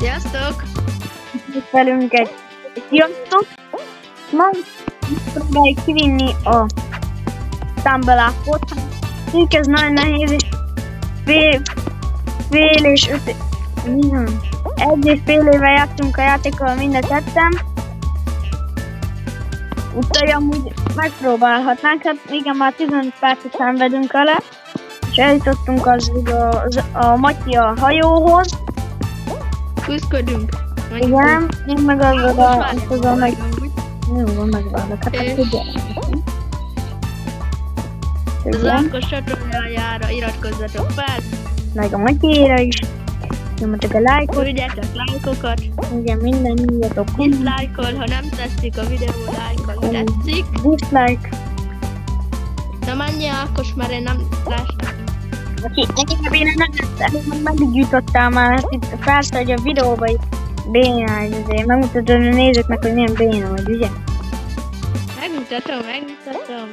Sziasztok! Velünk egy sziasztok! Ma próbáljuk kivinni a Stumble Upot. Ez nagyon nehéz, és fél és 5... Egy és fél éve játszunk a játékkal mind a ketten. Úgyhogy amúgy megpróbálhatnánk, hát igen, már 15 percet szenvedünk vele. És eljutottunk a Matyi a hajóhoz. Küzdködünk. Igen, én meg azzal meg... Jó van, megvárlak, hát akkor gyere. Az Ákos csatornájára iratkozzatok fel. Meg a Matyéra is. Nyomjatok a lájkot. Küldjetek lájkokat. Igen, minden írjatok. Dislike-ol, ha nem tetszik a videó, lájkol, tetszik. Dislike. Na menj Ákos, mert én nem lástam. Oké, egyébként én nem lettem. Meddig jutottál már, hát itt persze, hogy a videóban itt béna vagy azért. Megmutatod a nézőknek, hogy milyen béna vagy, ugye?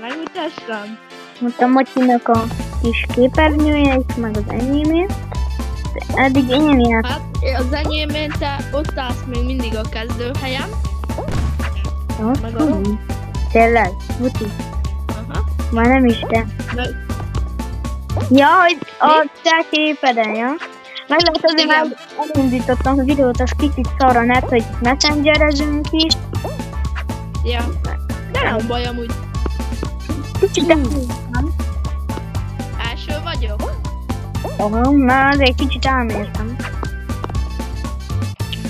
Megmutassam. Ott a Matyinak a kis képernyője is, meg az enyémén. Eddig én játszom. Hát az enyémén te ott állsz még mindig a kezdőhelyen. Meg a tényleg, Muti. Aha. Már nem is te. Ja, hogy a te képeden, ja? Meg lehet azért már elindítottam a videót, az kicsit szar a net, hogy messengerezünk is. Ja, de nem baj amúgy. Kicsit elmértem. Első vagyok? Aha, már azért kicsit elmértem.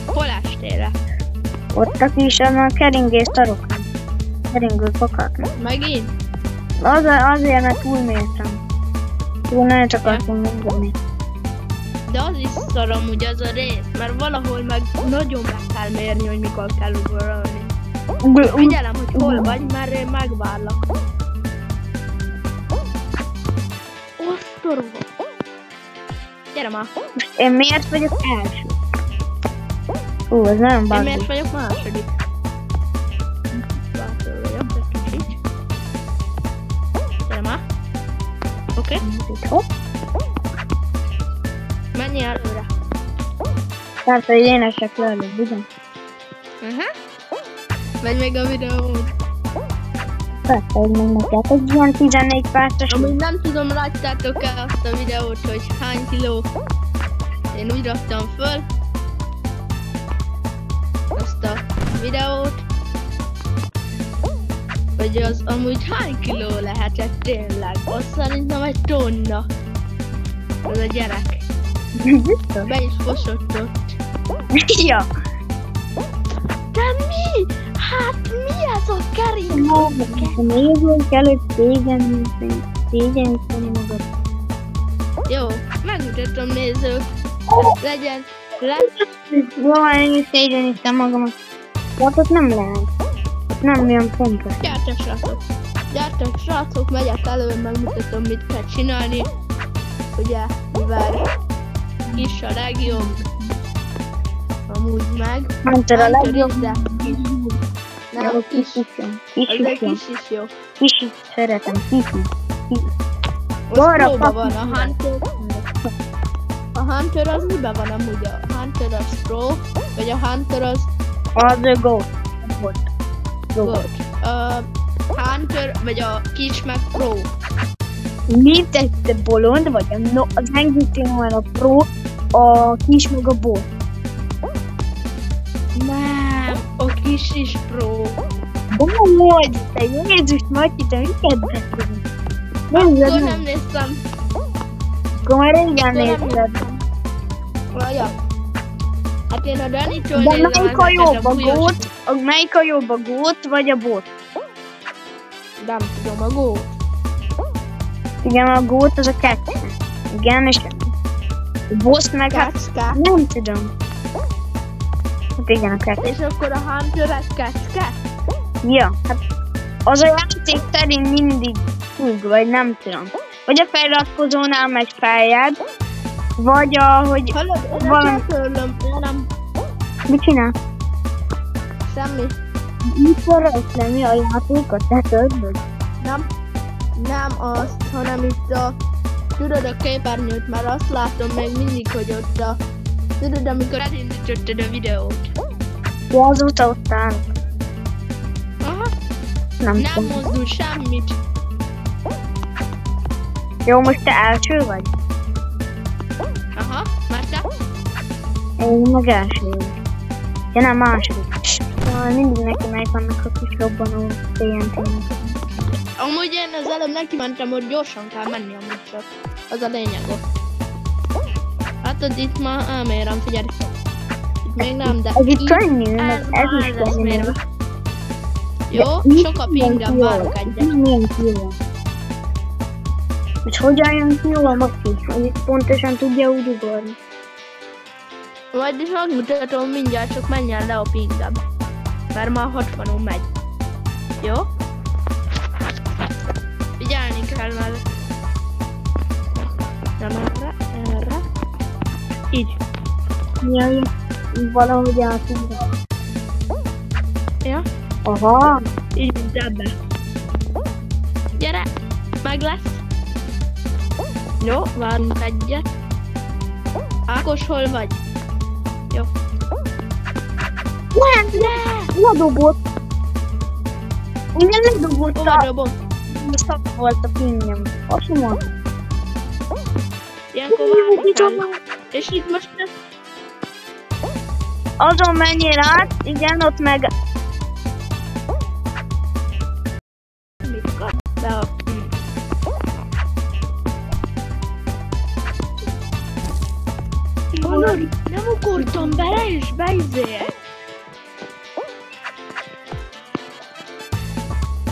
Hol estél le? Ott a kis a keringés szaroknak. Keringő kakaknak. Megint? Azért, mert túlmértem. Túl nagyon csak akartunk mondani. De az is szar amúgy az a rész, mert valahol meg nagyon meg kell mérni, hogy mikor kell ugorolni. Figyelem, hogy hol vagy, mert én megvárlak. Osztorva! Gyere már! Én miért vagyok első? Ez nagyon buggy. Én miért vagyok második? Bátoljak egy kicsit. Gyere már! Oké? Menjél előre! Persze, hogy én esek le előbb, ugye? Megy még a videót. Persze, hogy meg neked egy ilyen 14 perces. Amúgy nem tudom, láttátok-e azt a videót, hogy hány kiló. Én úgy raktam föl azt a videót, hogy az amúgy hány kiló lehetett tényleg. Azt szerintem egy tonna. Az a gyerek. Be is fosott ott. Ja. De mi? Hát mi ez a kering? Nézzünk előtt szégyeníteni magad. Jó, megmutatom nézők. Legyen. Jó, én is szégyenítem magamat. Hát ott nem lehet. Ott nem olyan pontos. Gyertek srácok. Gyertek srácok, megyek elő, megmutatom mit kell csinálni. Ugye, mivel kis a legjobb. Amúgy meg. Hunter a legjobb. De kis. Nem, a kis. Az egy kis is jó. Kis is szeretem, kis. Ott próba van a Hunter. A Hunter az miben van amúgy? A Hunter az Pro, vagy a Hunter az... Az a Goat. Goat. A Hunter, vagy a kis meg Pro. Mi te bolond vagy? Az engedtén van a Pro, a kis meg a bot. Nem, a kis is Pro. De nem vagy, te Jézus Matyi, te miket beszélünk? Akkor nem néztem. Akkor már régen nézted. Vaja. Hát én a Danitól de nézem melyik a jobb, a Goat? Melyik a jobb, a Goat vagy a bot? Nem tudom, a Goat. Igen, a Goat az a kecske. Igen, és a boss meg Kecske? Nem tudom. Hát igen, a kecske. És akkor a Hunter egy kecske? Ja, hát az a játék szerint mindig függ, vagy nem tudom. Vagy a feliratkozónál megy feljed, vagy ahogy... Hallod, én a törlöm, nem... Mit csinál? Semmi. Mikor rajt lenni a játékot, te törlöd? Nem azt, hanem itt a... Tudod a képernyőt, mert azt látom még mindig, hogy ott a Tudod, amikor elindítottad a videót? Ja, azóta ott állok. Aha, Nem nem tudom. mozdul semmit. Jó, most te első vagy? Aha, már te? Én meg első vagy. Ja, nem, második. Szóval mindig neki megy vannak a kis robbanó TNT-nek. Amúgy én az előbb neki mentem, hogy gyorsan kell menni amúgy csak. Az a lényeg ott. Hát itt már elmérem, figyelj. Itt még nem, de Ez itt könnyű, meg ez már is lesz könnyű. mérve. Jó, sok a pingem, várok egyet. Milyen ki jól. És hogyan jön ki jól, Maki? Hogy itt pontosan tudja úgy ugorni. Majd is megmutatom mindjárt, csak menjen le a pingem. Mert már 60-on megy. Jó? Figyelni kell már. Nem erre. Így. Jaj, valahogy átugor. Ja? Aha. Így mint ebbe. Gyere! Meg lesz. Jó, várunk egyet. Ákos, hol vagy? Jó. Ledobott. Igen, ledobott Hova a... dobom? Szak volt a pingem. Azt mondom. Ilyenkor várni kell. És itt most lesz. Azon menjél át, igen, ott meg... Mit kap be a ping? Hallod? Nem ugrottam bele és beizél.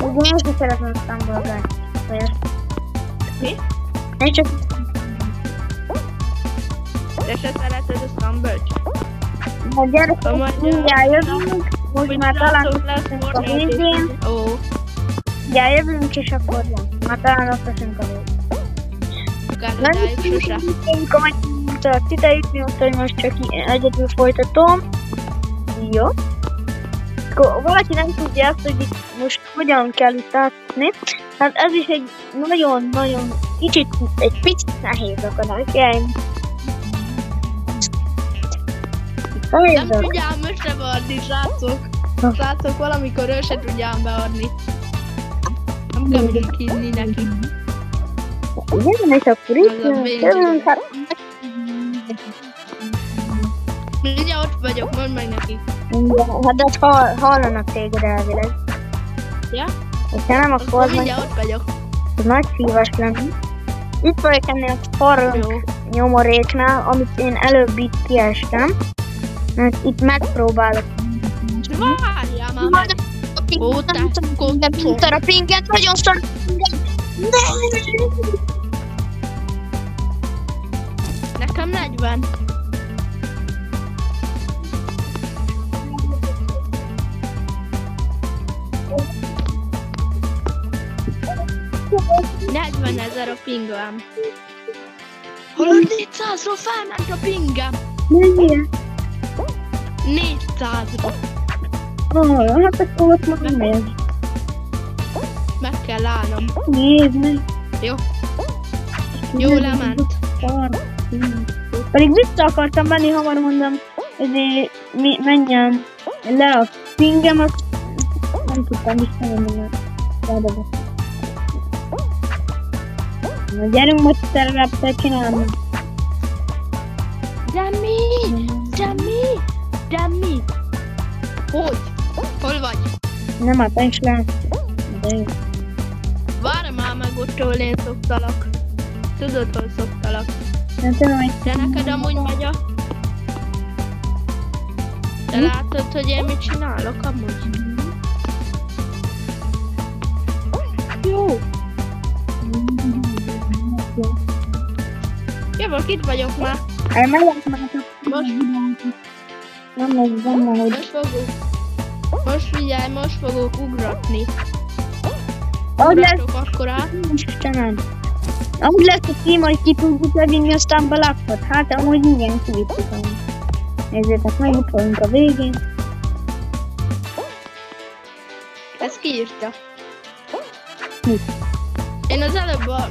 Ugye én sem szeretem a számbolgást. Mi? Én csak... Te se szereted a Stumble-t? Ha gyerekek, mindjárt jövünk, most már találkoztunk a végén. Ó, Mindjárt jövünk, és akkor van. Már találkoztunk a végén. Kanadáig sose. Én kommentálok titeket, miatt, hogy most csak egyedül folytatom. Jó. Akkor valaki nem tudja azt, hogy itt most hogyan kell itt átni. Hát ez is egy nagyon-nagyon egy picit nehéz akadály. Nem tudjám összevarni, srácok. Srácok, valamikor ő se tudjám beadni. Nem kell mindig hinni neki. Igen, és akkor itt jövünk, hát... Mindjárt ott vagyok, mondd meg neki. Hát de hallanak téged elvileg. Ja? Ha nem, akkor az mindjárt ott vagyok. nagy szívas lenne. Itt vagyok ennél a farunk nyomoréknál, amit én előbb itt kiestem. Mert itt megpróbálok. Várjál már meg! Ó, te kocsom! A pinget, nagyon szar a pinget! Nekem 40. $40,000 a pingem. Hallod, 400-ról felment a pingem. Mennyire? 400-ról. Hát akkor ott már nem. Meg kell állnom. Nézd meg. Jó. Jó, lement. Pedig vissza akartam menni, hamar mondom, ezért menjen le a pingem, azt nem tudtam visszamenni, mert na gyerünk, most szereptel csinálni. Demi! Hogy? Hol vagy? Nem, hát is lehet. De jó. Várj már meg ott, ahol én szoktalak. Tudod, hol szoktalak. Nem tudom, hogy... De neked amúgy megy a... Te látod, hogy én mit csinálok amúgy? Jó. Jövök, itt vagyok már. Elmegyek már Most. Nem lesz benne, hogy... Most fogok. Most figyelj, most fogok ugratni. Ahogy lesz... Ugratok akkor át. Istenem. Ahogy lesz a cím, hogy ki tudjuk levinni aztán belakot. Hát amúgy igen, kivittük amúgy. Nézzétek meg, itt vagyunk a végén. Ezt kiírta. Mit? Én az előbb a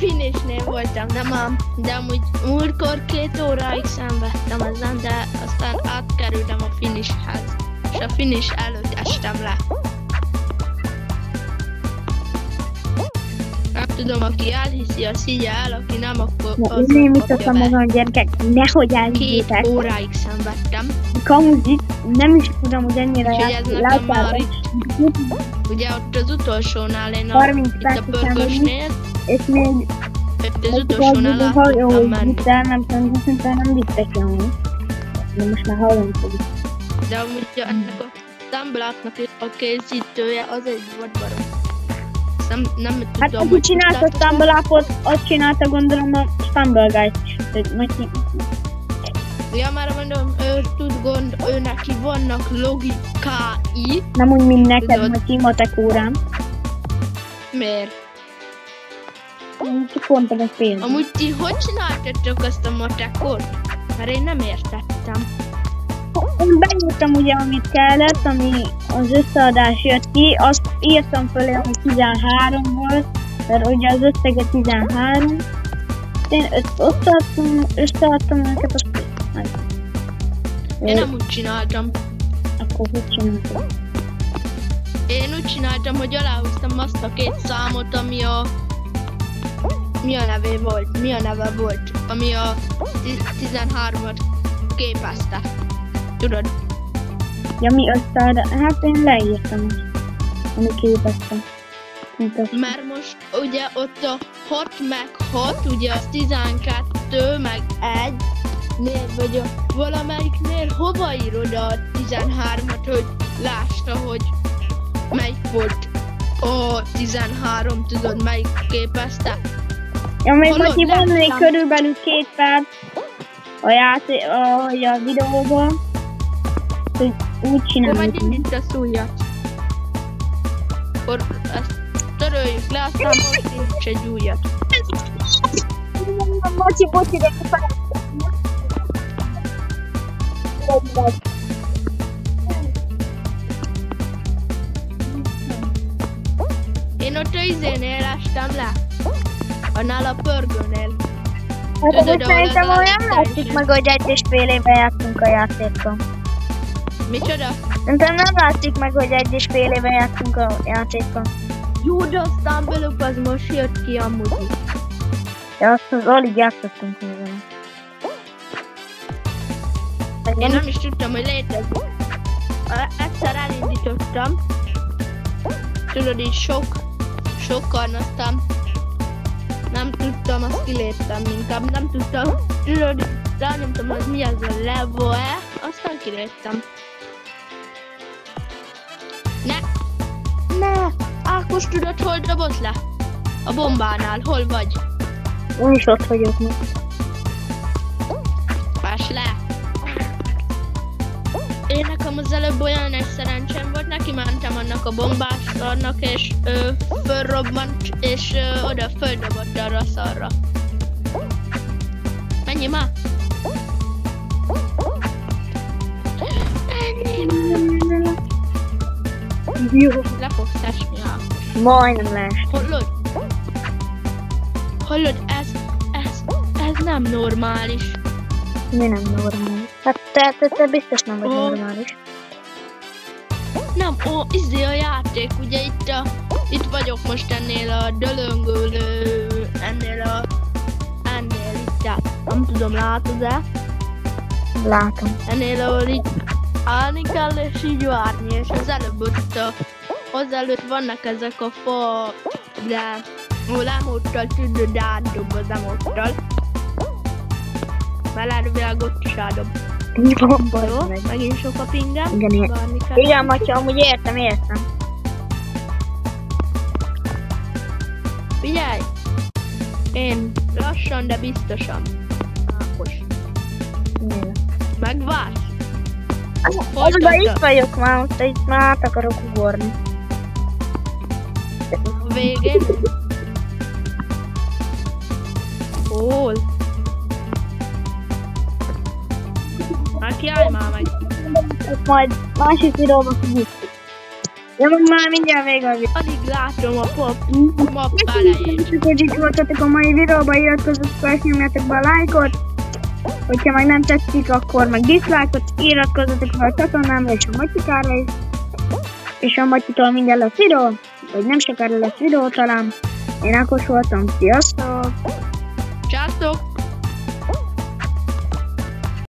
finishnél voltam, nem ám, de amúgy múltkor 2 óráig szenvedtem ezen, de aztán átkerültem a finishhez, és a finish előtt estem le. Nem tudom, aki elhiszi, az higgye el, aki nem, akkor az Én mutattam magam, gyerekek, nehogy elhiggyétek. 2 óráig szenvedtem. Kamuzit, nem is tudom, hogy ennyire Úgyhogy ez nekem már itt, ugye ott az utolsónál én itt a pörgösnél, és még ott az utolsónál át tudtam menni. Nem tudom, szerintem nem vittek jönni. De most már hallani fogjuk. De amúgy ennek a Stumbleupnak a készítője az egy vadbarom. Nem tudom, hát aki csinálta a Stumbleupot, azt csinálta gondolom a Stumble Guys is. Ja, már mondom, ő tud ő neki vannak logikái. Nem úgy, mint neked, hogy kimatek órám. Miért? Csak mondtam egy példát. Amúgy ti hogy csináltatok azt a matekot? Mert én nem értettem. Én beírtam ugye, amit kellett, ami az összeadás jött ki, azt írtam fölé, ami 13 volt, mert ugye az összege 13. Én összeadtam őket, azt meg. Én nem úgy csináltam. Akkor hogy csináltam? Én úgy csináltam, hogy aláhúztam azt a 2 számot, ami a... Mi a neve volt? Ami a 13-at képezte. Tudod? Ja, mi összeadás? Hát én leírtam, ami képezte. Mert most ugye ott a 6 meg 6, ugye az 12 meg 1 nél, vagy a valamelyiknél hova írod a 13-at, hogy lásd, hogy melyik volt a 13, tudod, melyik képezte? Ja, még Matyi, van még körülbelül 2 perc a videóban, hogy úgy csináljuk. Akkor megint itt a szújat. Akkor ezt töröljük le, aztán most nincs egy újat. Matyi, bocsi, de Én ott a izénél estem le. Annál a pörgőnél. Hát de szerintem olyan látszik meg, hogy 1,5 éve játszunk a játékban. Micsoda? Szerintem nem látszik meg, hogy 1,5 éve játszunk a játékban. Jó, de a Stumble Up az most jött ki amúgy. Ja, azt alig játszottunk vele. Én nem is tudtam, hogy létezik. Egyszer elindítottam. Tudod, így sokan, aztán nem tudtam, azt kiléptem inkább, nem tudtam. Tudod, rányomtam, hogy mi az a level-e, aztán kiléptem. Ne! Ákos, tudod, hol dobott le? A bombánál, hol vagy? Én is ott vagyok most. Páss le! Én nekem az előbb olyan egy szerencsém volt, neki mentem annak a bombászarnak, és fölrobbant, és oda földobott arra a szarra. Menjél már! Jó. Le fogsz esni, Ákos. Majdnem leest. Hallod, ez nem normális. Mi nem normális? Hát te biztos nem vagy normális. Nem, izé a játék, ugye itt vagyok most ennél a dölöngölő, ennél itt, nem tudom, látod-e? Látom. Ennél, ahol itt állni kell és így várni, és az előbb ott azelőtt vannak ezek a fa, de ahol emóttal tudod átdob az emóttal. Mert elvileg ott is átdob. Jó, megint sok a pingem. Igen, Matya, amúgy értem. Figyelj! Én lassan, de biztosan. Ákos. Megvársz? Azonban itt vagyok már, itt már át akarok ugorni. A végén? Hol? Hát kiállj már meg. Majd másik videóban fogjuk. Ja, már mindjárt vége a videó. Alig látom a map elején. Hogy itt voltatok a mai videóban, iratkozzatok fel, és nyomjátok be a lájkot. Hogyha meg nem tetszik, akkor meg dislike-ot, iratkozzatok fel a csatornámra és a Matyikára is. És a Matyitól mindjárt lesz videó, vagy nem sokára lesz videó talán. Én Ákos voltam, sziasztok! Sziasztok!